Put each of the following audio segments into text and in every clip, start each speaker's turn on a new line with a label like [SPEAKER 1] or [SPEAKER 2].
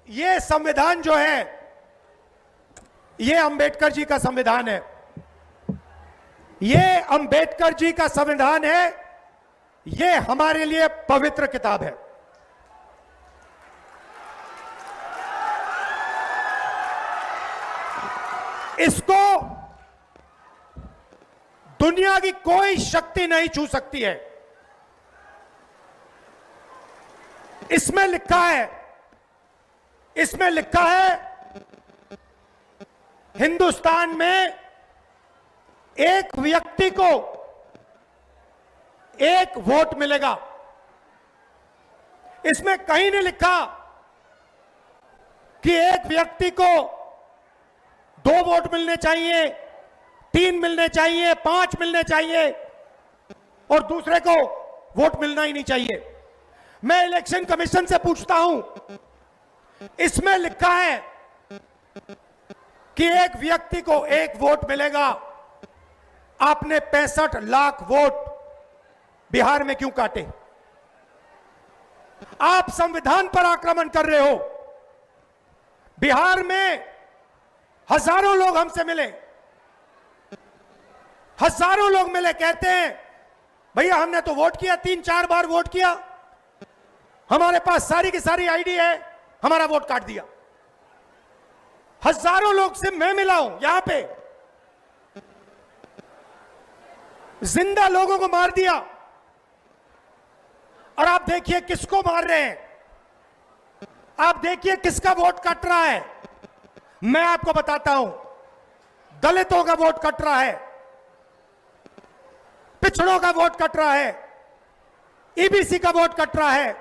[SPEAKER 1] ये संविधान जो है, ये अंबेडकर जी का संविधान है। ये अंबेडकर जी का संविधान है। ये हमारे लिए पवित्र किताब है। इसको दुनिया की कोई शक्ति नहीं छू सकती है। इसमें लिखा है हिंदुस्तान में एक व्यक्ति को एक वोट मिलेगा। इसमें कहीं नहीं लिखा कि एक व्यक्ति को 2 वोट मिलने चाहिए, 3 मिलने चाहिए, 5 मिलने चाहिए और दूसरे को वोट मिलना ही नहीं चाहिए। मैं इलेक्शन कमीशन से पूछता हूं, इसमें लिखा है कि एक व्यक्ति को एक वोट मिलेगा। आपने 65 लाख वोट बिहार में क्यों काटे? आप संविधान पर आक्रमण कर रहे हो। बिहार में हजारों लोग हमसे मिले, हजारों लोग मिले, कहते हैं भैया हमने तो वोट किया, 3-4 बार वोट किया, हमारे पास सारी की सारी आईडी है, हमारा वोट काट दिया। हजारों लोग से मैं मिला हूं यहां पे। जिंदा लोगों को मार दिया। और आप देखिए किसको मार रहे हैं, आप देखिए किसका वोट कट रहा है। मैं आपको बताता हूं, दलितों का वोट कट रहा है, पिछड़ों का वोट कट रहा है, ईबीसी का वोट कट रहा है,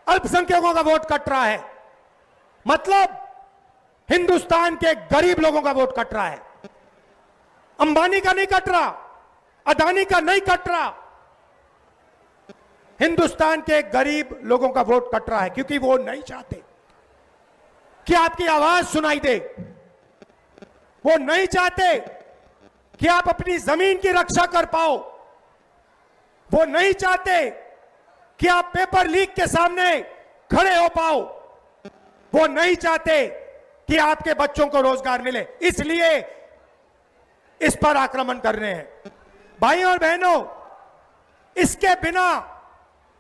[SPEAKER 1] अल्पसंख्यकों का वोट कट रहा है। मतलब हिंदुस्तान के गरीब लोगों का वोट कट रहा है। अंबानी का नहीं कट रहा, अदानी का नहीं कट रहा, हिंदुस्तान के गरीब लोगों का वोट कट रहा है, क्योंकि वो नहीं चाहते कि आपकी आवाज सुनाई दे। वो नहीं चाहते कि आप अपनी जमीन की रक्षा कर पाओ। वो नहीं चाहते कि आप पेपर लीक के सामने खड़े हो पाओ। वो नहीं चाहते कि आपके बच्चों को रोजगार मिले, इसलिए इस पर आक्रमण कर रहे हैं। भाइयों और बहनों, इसके बिना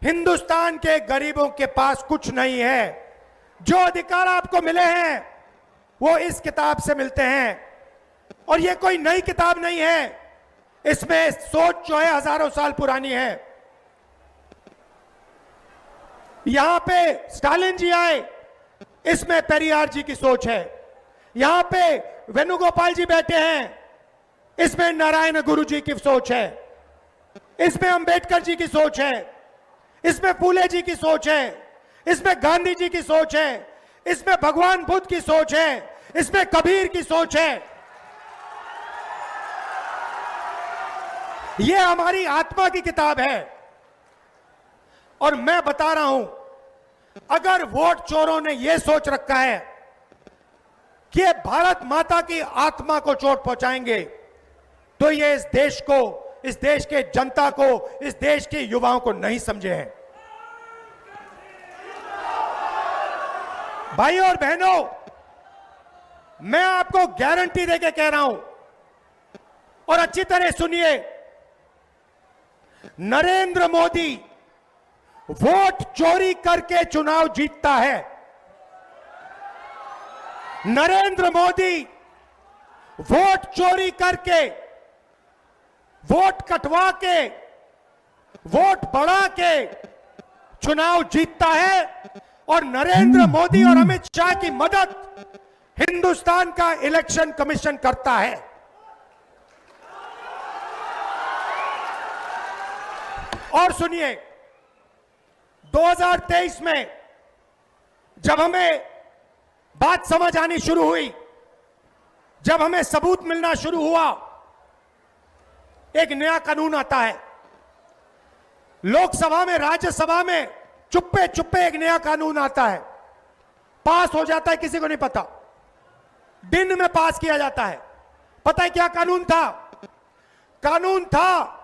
[SPEAKER 1] हिंदुस्तान के गरीबों के पास कुछ नहीं है। जो अधिकार आपको मिले हैं वो इस किताब से मिलते हैं। और ये कोई नई किताब नहीं है, इसमें सोच जो है हजारों साल पुरानी है। यहां पे स्टालिन जी आए, इसमें पेरियार जी की सोच है। यहां पे वेणुगोपाल जी बैठे हैं, इसमें नारायण गुरु जी की सोच है। इसमें अंबेडकर जी की सोच है, इसमें फूले जी की सोच है, इसमें गांधी जी की सोच है, इसमें भगवान बुद्ध की सोच है, इसमें कबीर की सोच है। यह हमारी आत्मा की किताब है। और मैं बता रहा हूं, अगर वोट चोरों ने यह सोच रखा है कि भारत माता की आत्मा को चोट पहुंचाएंगे, तो ये इस देश को, इस देश के जनता को, इस देश के युवाओं को नहीं समझे हैं। भाइयों और बहनों, मैं आपको गारंटी देके कह रहा हूं, और अच्छी तरह सुनिए, नरेंद्र मोदी वोट चोरी करके चुनाव जीतता है। नरेंद्र मोदी वोट चोरी करके, वोट कटवा के, वोट बढ़ा के चुनाव जीतता है। और नरेंद्र मोदी और अमित शाह की मदद हिंदुस्तान का इलेक्शन कमीशन करता है। और सुनिए, 2023 में जब हमें बात समझ आनी शुरू हुई, जब हमें सबूत मिलना शुरू हुआ, एक नया कानून आता है। लोकसभा में, राज्यसभा में चुप्पे चुप्पे एक नया कानून आता है, पास हो जाता है, किसी को नहीं पता, दिन में पास किया जाता है। पता है क्या कानून था? कानून था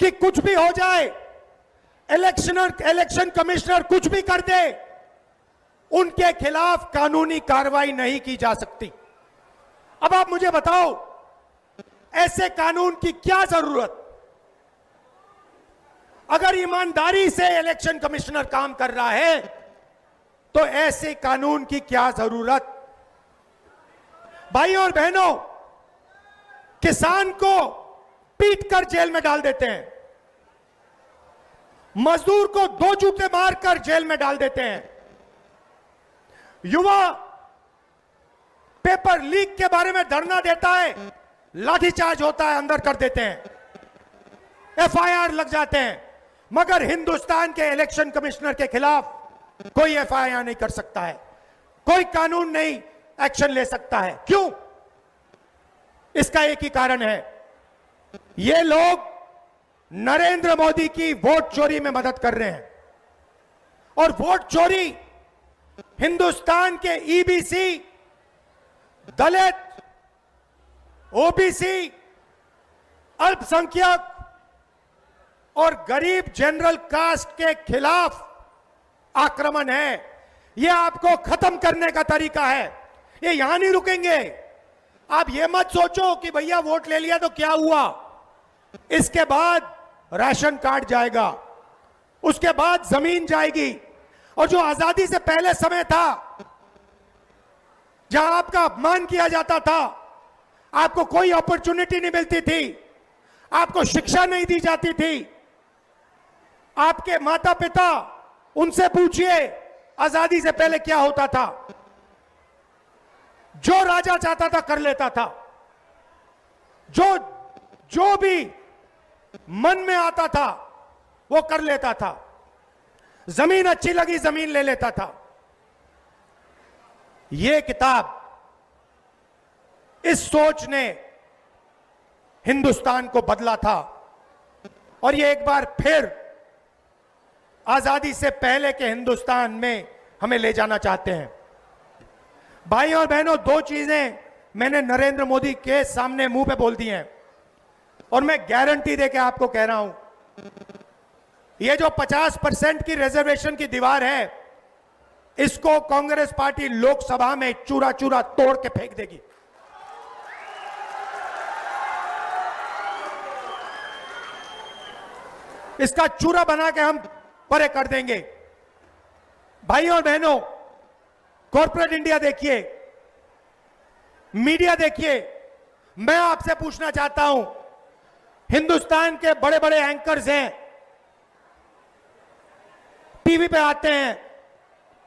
[SPEAKER 1] कि कुछ भी हो जाए, इलेक्शन कमिश्नर कुछ भी कर दे, उन उनके खिलाफ कानूनी कार्रवाई नहीं की जा सकती। अब आप मुझे बताओ, ऐसे कानून की क्या जरूरत? अगर ईमानदारी से इलेक्शन कमिश्नर काम कर रहा है तो ऐसे कानून की क्या जरूरत? भाइयों और बहनों, किसान को पीटकर जेल में डाल देते हैं, मजदूर को 2 जूते मारकर जेल में डाल देते हैं, युवा पेपर लीक के बारे में धरना देता है, लाठीचार्ज होता है, अंदर कर देते हैं, एफआईआर लग जाते हैं, मगर हिंदुस्तान के इलेक्शन कमिश्नर के खिलाफ कोई एफआईआर नहीं कर सकता है, कोई कानून नहीं एक्शन ले सकता है। क्यों? इसका एक ही कारण है, ये लोग नरेंद्र मोदी की वोट चोरी में मदद कर रहे हैं। और वोट चोरी हिंदुस्तान के ईबीसी, दलित, ओबीसी, अल्पसंख्यक और गरीब जनरल कास्ट के खिलाफ आक्रमण है। यह आपको खत्म करने का तरीका है, ये यहां नहीं रुकेंगे। आप ये मत सोचो कि भैया वोट ले लिया तो क्या हुआ, इसके बाद राशन कार्ड जाएगा, उसके बाद जमीन जाएगी, और जो आजादी से पहले समय था जहां आपका अपमान किया जाता था, आपको कोई अपॉर्चुनिटी नहीं मिलती थी, आपको शिक्षा नहीं दी जाती थी, आपके माता पिता, उनसे पूछिए आजादी से पहले क्या होता था। जो राजा चाहता था कर लेता था, जो भी मन में आता था वो कर लेता था, जमीन अच्छी लगी जमीन ले लेता था। यह किताब, इस सोच ने हिंदुस्तान को बदला था, और यह एक बार फिर आजादी से पहले के हिंदुस्तान में हमें ले जाना चाहते हैं। भाइयों और बहनों, 2 चीजें मैंने नरेंद्र मोदी के सामने मुंह पे बोल दी हैं, और मैं गारंटी देके आपको कह रहा हूं, ये जो 50% की रिजर्वेशन की दीवार है, इसको कांग्रेस पार्टी लोकसभा में चूरा चूरा तोड़ के फेंक देगी। इसका चूरा बना के हम परे कर देंगे। भाइयों और बहनों, कॉर्पोरेट इंडिया देखिए, मीडिया देखिए, मैं आपसे पूछना चाहता हूं, हिंदुस्तान के बड़े बड़े एंकर्स हैं, टीवी पे आते हैं,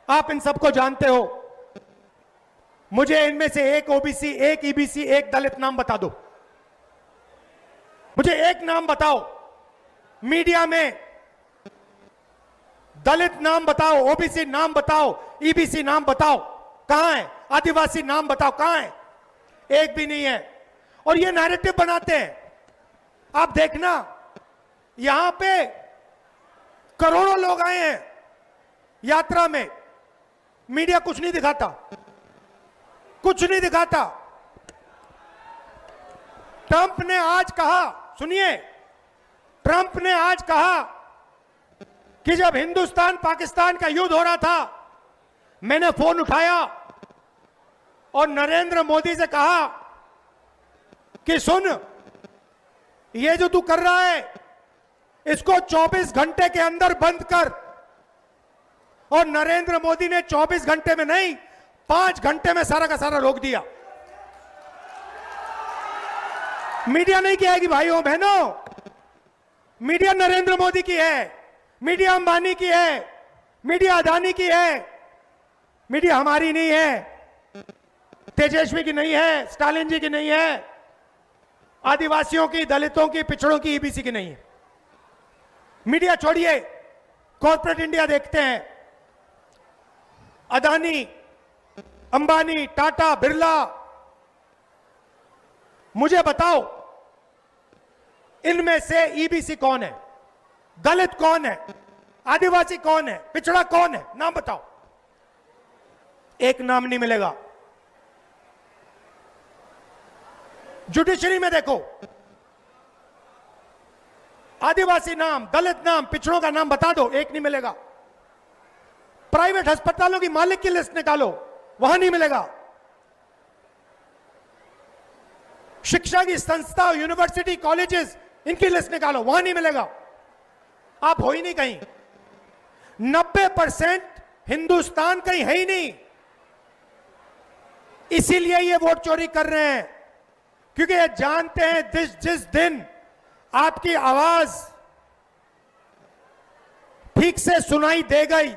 [SPEAKER 1] आप इन सबको जानते हो, मुझे इनमें से एक ओबीसी, एक ईबीसी, एक दलित नाम बता दो। मुझे एक नाम बताओ, मीडिया में दलित नाम बताओ, ओबीसी नाम बताओ, ईबीसी नाम बताओ, कहां है? आदिवासी नाम बताओ, कहां है? एक भी नहीं है। और ये नैरेटिव बनाते हैं। आप देखना, यहां पे करोड़ों लोग आए हैं यात्रा में, मीडिया कुछ नहीं दिखाता, कुछ नहीं दिखाता। ट्रंप ने आज कहा, सुनिए, ट्रंप ने आज कहा कि जब हिंदुस्तान पाकिस्तान का युद्ध हो रहा था, मैंने फोन उठाया और नरेंद्र मोदी से कहा कि सुन, ये जो तू कर रहा है इसको 24 घंटे के अंदर बंद कर। और नरेंद्र मोदी ने 24 घंटे में नहीं, 5 घंटे में सारा का सारा रोक दिया। मीडिया नहीं किया भाइयों बहनों, मीडिया नरेंद्र मोदी की है, मीडिया अंबानी की है, मीडिया अदानी की है, मीडिया हमारी नहीं है, तेजस्वी की नहीं है, स्टालिन जी की नहीं है, आदिवासियों की, दलितों की, पिछड़ों की, ईबीसी की नहीं है। मीडिया छोड़िए, कॉर्पोरेट इंडिया देखते हैं, अदानी, अंबानी, टाटा, बिरला। मुझे बताओ, इनमें से ईबीसी कौन है, दलित कौन है, आदिवासी कौन है, पिछड़ा कौन है? नाम बताओ। एक नाम नहीं मिलेगा। जुडिशरी में देखो, आदिवासी नाम, दलित नाम, पिछड़ों का नाम बता दो, एक नहीं मिलेगा। प्राइवेट अस्पतालों की मालिक की लिस्ट निकालो, वहां नहीं मिलेगा। शिक्षा की संस्था, यूनिवर्सिटी, कॉलेजेस, इनकी लिस्ट निकालो, वहां नहीं मिलेगा। आप हो ही नहीं कहीं। 90% हिंदुस्तान कहीं है ही नहीं। इसीलिए ये वोट चोरी कर रहे हैं, क्योंकि ये जानते हैं जिस दिन आपकी आवाज ठीक से सुनाई दे गई,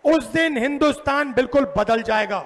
[SPEAKER 1] उस दिन हिंदुस्तान बिल्कुल बदल जाएगा।